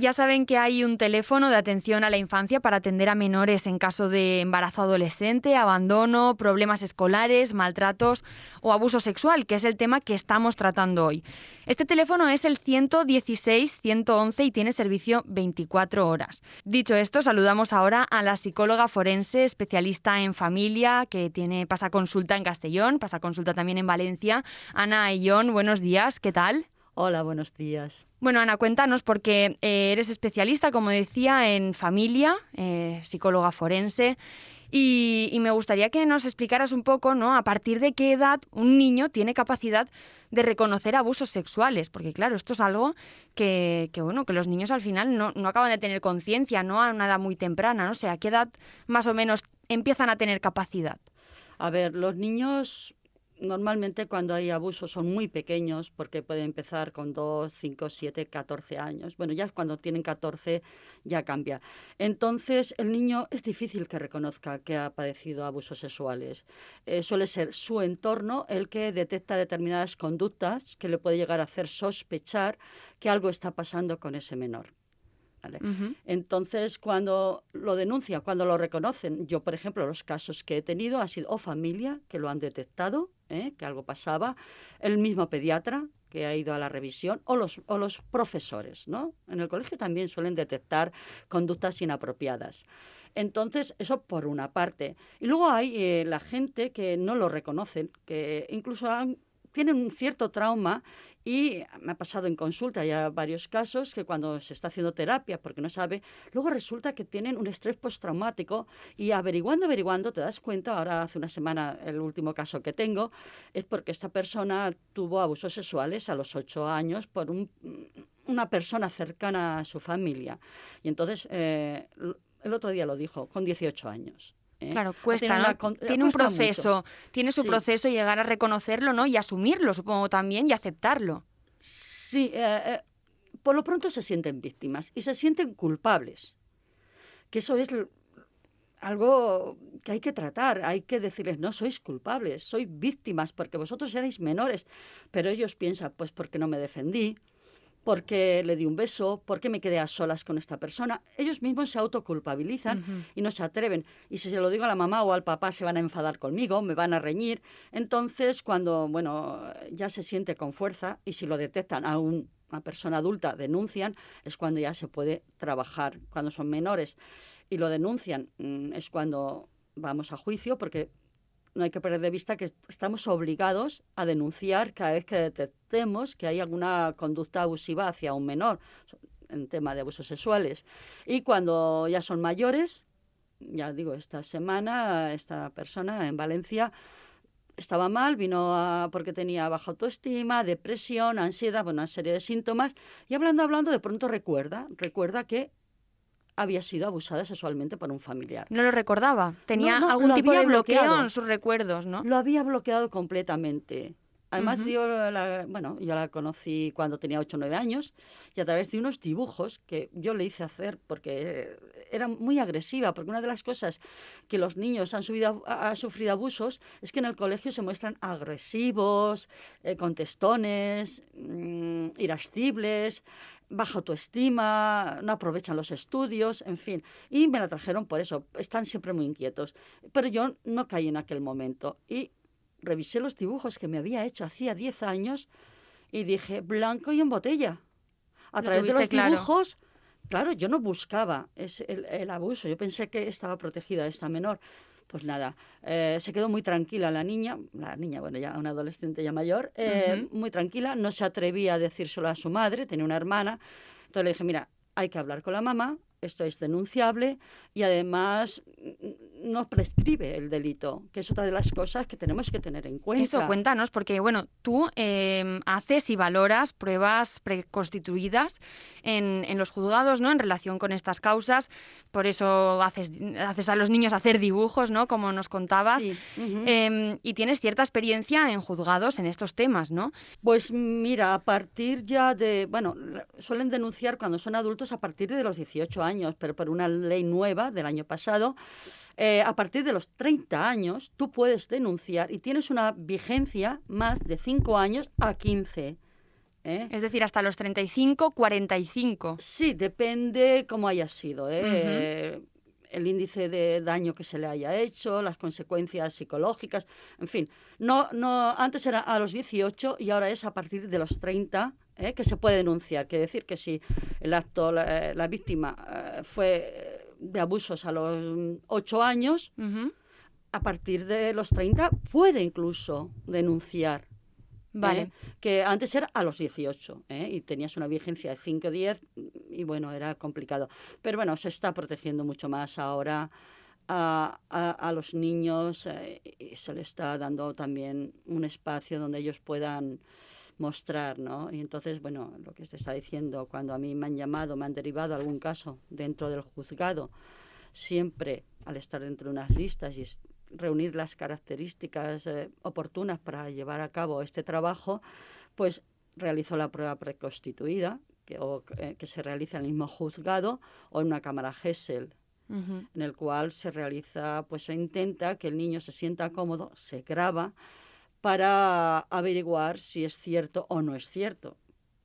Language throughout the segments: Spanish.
Ya saben que hay un teléfono de atención a la infancia para atender a menores en caso de embarazo adolescente, abandono, problemas escolares, maltratos o abuso sexual, que es el tema que estamos tratando hoy. Este teléfono es el 116-111 y tiene servicio 24 horas. Dicho esto, saludamos ahora a la psicóloga forense especialista en familia que pasa consulta en Castellón, pasa consulta también en Valencia. Ana Ayllón, buenos días, ¿qué tal? Hola, buenos días. Bueno, Ana, cuéntanos, porque eres especialista, como decía, en familia, psicóloga forense, y me gustaría que nos explicaras un poco, ¿no?, a partir de qué edad un niño tiene capacidad de reconocer abusos sexuales, porque claro, esto es algo que los niños al final no acaban de tener conciencia, ¿no?, a una edad muy temprana, no sé, ¿a qué edad más o menos empiezan a tener capacidad? A ver, los niños normalmente cuando hay abusos son muy pequeños porque pueden empezar con 2, 5, 7, 14 años. Bueno, ya cuando tienen 14 ya cambia. Entonces, el niño es difícil que reconozca que ha padecido abusos sexuales. Suele ser su entorno el que detecta determinadas conductas que le puede llegar a hacer sospechar que algo está pasando con ese menor. ¿Vale? Ujú. Entonces, cuando lo denuncian, cuando lo reconocen, yo, por ejemplo, los casos que he tenido ha sido o familia, que lo han detectado, que algo pasaba, el mismo pediatra que ha ido a la revisión, o los profesores, ¿no? En el colegio también suelen detectar conductas inapropiadas. Entonces, eso por una parte. Y luego hay la gente que no lo reconocen, que incluso tienen un cierto trauma y me ha pasado en consulta ya varios casos que cuando se está haciendo terapia porque no sabe, luego resulta que tienen un estrés postraumático y averiguando te das cuenta, ahora hace una semana el último caso que tengo, es porque esta persona tuvo abusos sexuales a los 8 años por una persona cercana a su familia. Y entonces, el otro día lo dijo, con 18 años. Claro, Ha tenido cuesta, ¿no? Tiene un cuesta mucho. proceso, tiene su Sí. proceso llegar a reconocerlo, ¿no? Y asumirlo, supongo también, y aceptarlo. Sí, por lo pronto se sienten víctimas y se sienten culpables, que eso es algo que hay que tratar, hay que decirles, no sois culpables, sois víctimas porque vosotros erais menores, pero ellos piensan, pues porque no me defendí, porque le di un beso, porque me quedé a solas con esta persona. Ellos mismos se autoculpabilizan Ujú. y no se atreven. Y si se lo digo a la mamá o al papá, se van a enfadar conmigo, me van a reñir. Entonces, cuando, bueno, ya se siente con fuerza y si lo detectan a una persona adulta, denuncian, es cuando ya se puede trabajar. Cuando son menores y lo denuncian, es cuando vamos a juicio, porque no hay que perder de vista que estamos obligados a denunciar cada vez que detectemos que hay alguna conducta abusiva hacia un menor, en tema de abusos sexuales. Y cuando ya son mayores, ya digo, esta semana, esta persona en Valencia estaba mal, porque tenía baja autoestima, depresión, ansiedad, bueno, una serie de síntomas, y hablando, de pronto recuerda que había sido abusada sexualmente por un familiar. No lo recordaba. No, Tenía no, algún lo tipo había de bloqueo en bloqueado. sus recuerdos, ¿no? Lo había bloqueado completamente. Además, Ujú. yo la conocí cuando tenía 8 o 9 años y a través de unos dibujos que yo le hice hacer porque era muy agresiva, porque una de las cosas que los niños han sufrido abusos es que en el colegio se muestran agresivos, contestones, irascibles, baja autoestima, no aprovechan los estudios, en fin. Y me la trajeron por eso, están siempre muy inquietos. Pero yo no caí en aquel momento y revisé los dibujos que me había hecho hacía 10 años y dije, blanco y en botella. A Lo través de tuviste los claro. dibujos, claro, yo no buscaba el abuso, yo pensé que estaba protegida esta menor. Pues nada, se quedó muy tranquila la niña, bueno, ya una adolescente ya mayor, Ujú. muy tranquila, no se atrevía a decírselo a su madre, tenía una hermana. Entonces le dije, mira, hay que hablar con la mamá, esto es denunciable y además no prescribe el delito, que es otra de las cosas que tenemos que tener en Eso, cuenta. cuéntanos, porque bueno, tú haces y valoras pruebas preconstituidas en los juzgados, ¿no? En relación con estas causas. Por eso haces a los niños hacer dibujos, ¿no? Como nos contabas. Sí, ujú. Y tienes cierta experiencia en juzgados en estos temas, ¿no? Pues mira, a partir ya bueno, suelen denunciar cuando son adultos a partir de los 18 años, pero por una ley nueva del año pasado, a partir de los 30 años tú puedes denunciar y tienes una vigencia más de 5 años a 15. ¿eh? Es decir, hasta los 35, 45. Sí, depende cómo haya sido, Ujú. el índice de daño que se le haya hecho, las consecuencias psicológicas, en fin. No, antes era a los 18 y ahora es a partir de los 30, que se puede denunciar. Quiere decir que si el acto, la víctima fue de abusos a los 8 años, Ujú. a partir de los 30 puede incluso denunciar. ¿Eh? Vale. Que antes era a los 18, y tenías una vigencia de 5 o 10 y bueno, era complicado. Pero bueno, se está protegiendo mucho más ahora a los niños, y se les está dando también un espacio donde ellos puedan mostrar, ¿no? Y entonces, bueno, lo que se está diciendo, cuando a mí me han llamado, me han derivado algún caso dentro del juzgado, siempre al estar dentro de unas listas y reunir las características oportunas para llevar a cabo este trabajo, pues realizo la prueba preconstituida, que se realiza en el mismo juzgado o en una cámara Gesell, Ujú. en el cual se realiza, pues se intenta que el niño se sienta cómodo, se graba para averiguar si es cierto o no es cierto,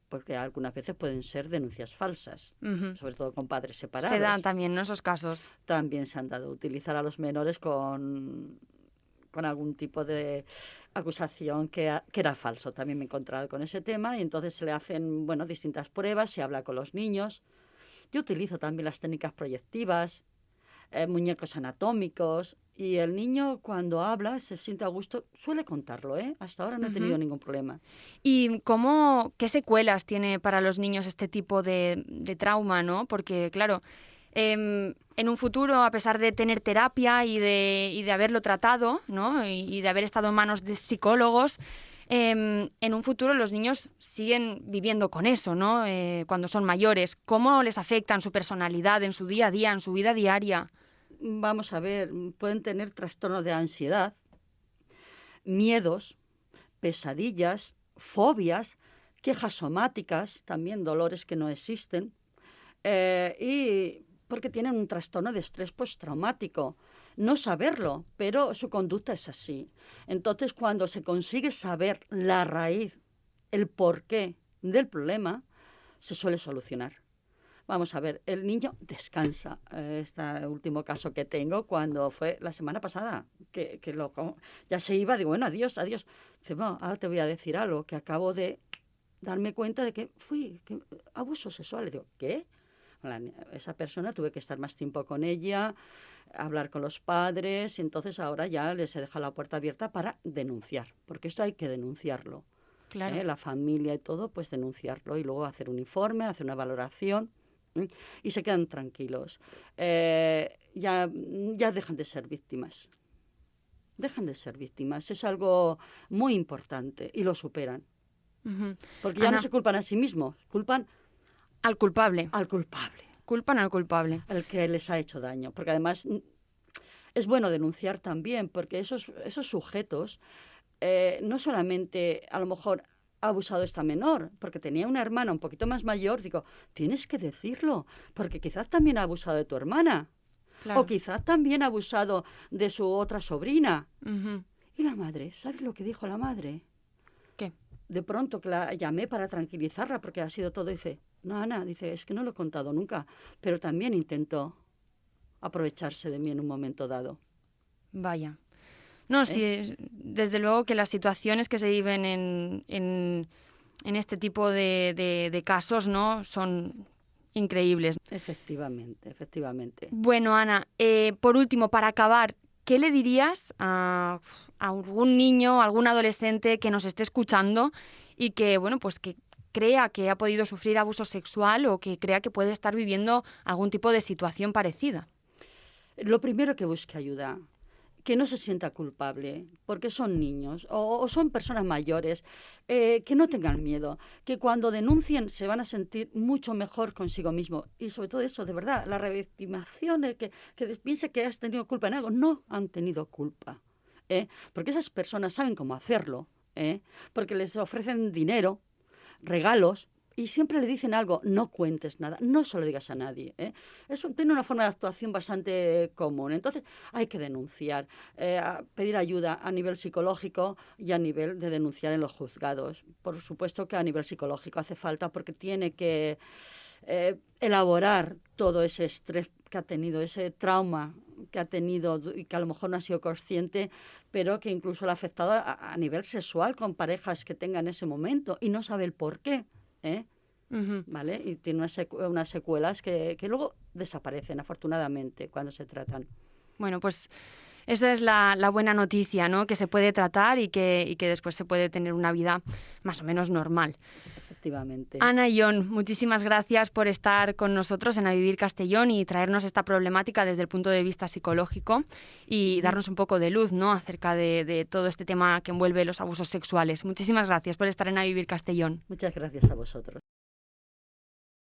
porque algunas veces pueden ser denuncias falsas, Ujú. sobre todo con padres Se dan separados. también, ¿no?, esos casos. También se han dado a utilizar a los menores con algún tipo de acusación que era falso. También me he encontrado con ese tema y entonces se le hacen, bueno, distintas pruebas, se habla con los niños. Yo utilizo también las técnicas proyectivas, muñecos anatómicos, y el niño cuando habla, se siente a gusto, suele contarlo, ¿eh? Hasta ahora no he tenido Ujú. ningún problema. ¿Y qué secuelas tiene para los niños este tipo de trauma, ¿no? Porque, claro, en un futuro, a pesar de tener terapia y de haberlo tratado, ¿no? Y de haber estado en manos de psicólogos, en un futuro los niños siguen viviendo con eso, ¿no? Cuando son mayores. ¿Cómo les afecta en su personalidad, en su día a día, en su vida diaria? Vamos a ver, pueden tener trastornos de ansiedad, miedos, pesadillas, fobias, quejas somáticas, también dolores que no existen, y porque tienen un trastorno de estrés postraumático. No saberlo, pero su conducta es así. Entonces, cuando se consigue saber la raíz, el porqué del problema, se suele solucionar. Vamos a ver, el niño descansa. Este último caso que tengo, cuando fue la semana pasada, ya se iba, digo, bueno, adiós, adiós. Dice, bueno, ahora te voy a decir algo, que acabo de darme cuenta de que abuso sexual. Le digo, ¿qué? Esa persona tuve que estar más tiempo con ella, hablar con los padres, y entonces ahora ya les he dejado la puerta abierta para denunciar, porque esto hay que denunciarlo. Claro. La familia y todo, pues denunciarlo y luego hacer un informe, hacer una valoración. Y se quedan tranquilos. Ya dejan de ser víctimas. Dejan de ser víctimas. Es algo muy importante y lo superan. Ujú. Porque ya no Ana, se culpan a sí mismos, culpan al culpable. al culpable, Culpan al culpable. al que les ha hecho daño. Porque además es bueno denunciar también, porque esos sujetos no solamente a lo mejor ha abusado esta menor, porque tenía una hermana un poquito más mayor, digo, tienes que decirlo, porque quizás también ha abusado de tu hermana, o Claro. quizás también ha abusado de su otra sobrina. Ujú. Y la madre, ¿sabes lo que dijo la madre? ¿Qué? De pronto que la llamé para tranquilizarla, porque ha sido todo, dice, no, Ana, dice, es que no lo he contado nunca, pero también intentó aprovecharse de mí en un momento dado. Vaya. No, ¿Eh? sí, desde luego que las situaciones que se viven en este tipo de casos, ¿no?, son increíbles. Efectivamente, efectivamente. Bueno, Ana, por último, para acabar, ¿qué le dirías a algún niño, algún adolescente que nos esté escuchando y que, bueno, pues que crea que ha podido sufrir abuso sexual o que crea que puede estar viviendo algún tipo de situación parecida? Lo primero, que busque ayuda, que no se sienta culpable, porque son niños o son personas mayores, que no tengan miedo, que cuando denuncien se van a sentir mucho mejor consigo mismo. Y sobre todo eso, de verdad, la revictimación, que piense que has tenido culpa en algo, no han tenido culpa, porque esas personas saben cómo hacerlo, porque les ofrecen dinero, regalos, Y siempre le dicen algo, no cuentes nada, no se lo digas a nadie, ¿eh? Eso tiene una forma de actuación bastante común. Entonces hay que denunciar, pedir ayuda a nivel psicológico y a nivel de denunciar en los juzgados. Por supuesto que a nivel psicológico hace falta porque tiene que elaborar todo ese estrés que ha tenido, ese trauma que ha tenido y que a lo mejor no ha sido consciente, pero que incluso le ha afectado a nivel sexual con parejas que tenga en ese momento y no sabe el por qué. ¿Eh? Ujú. ¿Vale? Y tiene unas secuelas que luego desaparecen, afortunadamente, cuando se tratan. Bueno, pues esa es la buena noticia, ¿no? Que se puede tratar y que después se puede tener una vida más o menos normal. Efectivamente. Ana y Jon, muchísimas gracias por estar con nosotros en A Vivir Castellón y traernos esta problemática desde el punto de vista psicológico y darnos un poco de luz, ¿no? Acerca de todo este tema que envuelve los abusos sexuales. Muchísimas gracias por estar en A Vivir Castellón. Muchas gracias a vosotros.